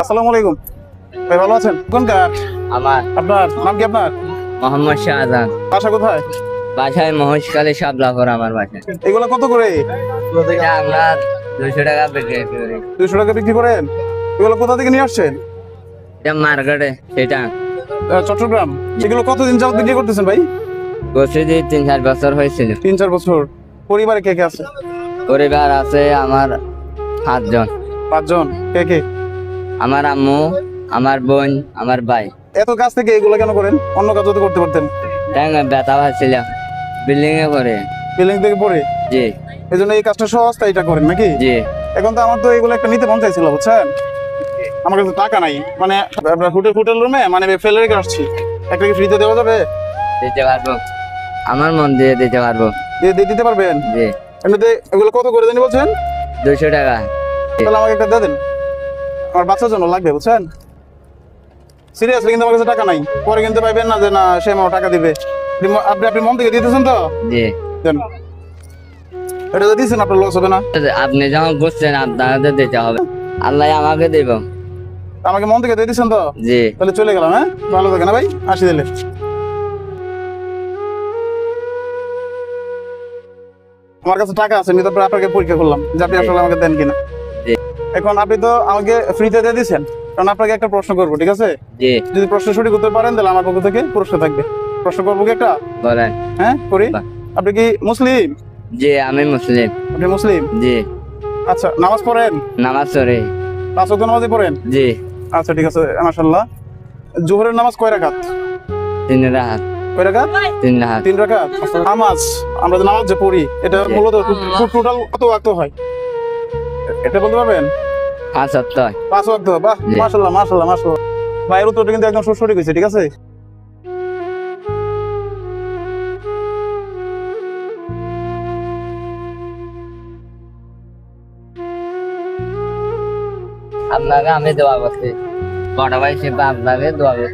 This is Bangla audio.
আসসালামু আলাইকুম ভাই, ভালো আছেন? কোনকার? আমার আপনার নাম কি? আপনার মোহাম্মদ শাহজাহান। বাসা কোথায়? বাসায় মহেশখালী শাপলাপুর আমার বাসায়। এগুলো কত করে? এটা আমরা 200 টাকা বিক্রি করি। 200 টাকা বিক্রি করেন? এগুলো কোথা থেকে নিয়ে আসছেন? এটা মার্কেটে সেটা চট্টগ্রাম। এগুলো কতদিন যাবত বিক্রি করতেছেন ভাই? বসে দিয়ে 3-4 বছর হয়েছিল। 3-4 বছর। পরিবারে কে কে আছে? পরিবার আছে আমার 7 জন। 5 জন। কে কে? আমার আম্মু, আমার বোন, আমার ভাই। এত কাজ থেকে এগুলো কেন করেন? অন্য কাজ তো করতে পারতেন। ট্যাঙ্গে ব্যথা পাচ্ছিলাম, বিল্ডিং এ করে। বিল্ডিং থেকে পড়ে জি এই জন্য এই কাজটা সহজ, তাই এটা করেন নাকি? জি। এখন তো আমার তো এগুলো একটা নিতে মন চাইছিল, বুঝছেন? আমার কাছে টাকা নাই, মানে আপনার হোটেল রুমে মানে ফেলে রেখে আসছি। একটা কি ফ্রিতে দেওয়া যাবে? দিতে পারবো, আমার মন দিয়ে দিতে পারবো। দিতে পারবেন? জি। এমনিতে এগুলো কত করে দেন বলছেন? 200 টাকা। তাহলে আমাকে একটা দিয়ে দেন, আমার বাচ্চার জন্য লাগবে, বুঝছেন? সিরিয়াসলি, কিন্তু আমার কাছে টাকা নাই, পরে কিন্তু পাইবেন না যে না সে আমার টাকা দিবে। আপনি আপনি মন থেকে দিতেছেন তো? জি। দেন। এটা যদি দিচ্ছেন আপনার লস হবে না? আপনি যখন বুঝছেন আপনাদের দিতে হবে, আল্লাহ আমাকে দেব। আমাকে মন থেকে দিয়ে দিচ্ছেন তো? জি। তাহলে চলে গেলাম। হ্যাঁ, ভালো থাকে না ভাই, আসি দিলে। আমার কাছে টাকা আছে, আমি তারপরে আপনাকে পরীক্ষা করলাম যে আপনি আসলে আমাকে দেন কিনা। জি। এখন আপনি তো আমাকে ফ্রিতে দিয়ে দিচ্ছেন, কারণ আপনাকে একটা প্রশ্ন করবো, ঠিক আছে? জি। যদি প্রশ্ন সঠিক উত্তর পারেন তাহলে আমার পক্ষ থেকে পুরস্কার থাকবে। প্রশ্ন করবো কি একটা? বলেন। হ্যাঁ, করি। বাহ। আপনি কি মুসলিম? জি আমি মুসলিম। আপনি মুসলিম? জি। আচ্ছা, নামাজ পড়েন? নামাজ পড়ি। 5 ওয়াক্ত নামাজই পড়েন? জি। আচ্ছা, ঠিক আছে, মাশাআল্লাহ। জোহরের নামাজ কয় রাকাত? 3 রাকাত। কয় রাকাত? 3 রাকাত। 3 রাকাত। নামাজ, আমরা যে নামাজ যে পড়ি, এটা জি। মূলত টোটাল কত ওয়াক্ত হয় এটা বলতে পারবেন? 5 ওয়াক্ত। 5 ওয়াক্ত। বাহ, জি। মাশাআল্লাহ মাশাআল্লাহ মাশাআল্লাহ। ভাইয়ের উত্তরটা কিন্তু একদম সঠিক হয়েছে, ঠিক আছে? আপনাকে আমি দোয়া করছি, বড় ভাই হিসেবে আপনাকে দোয়া করছি।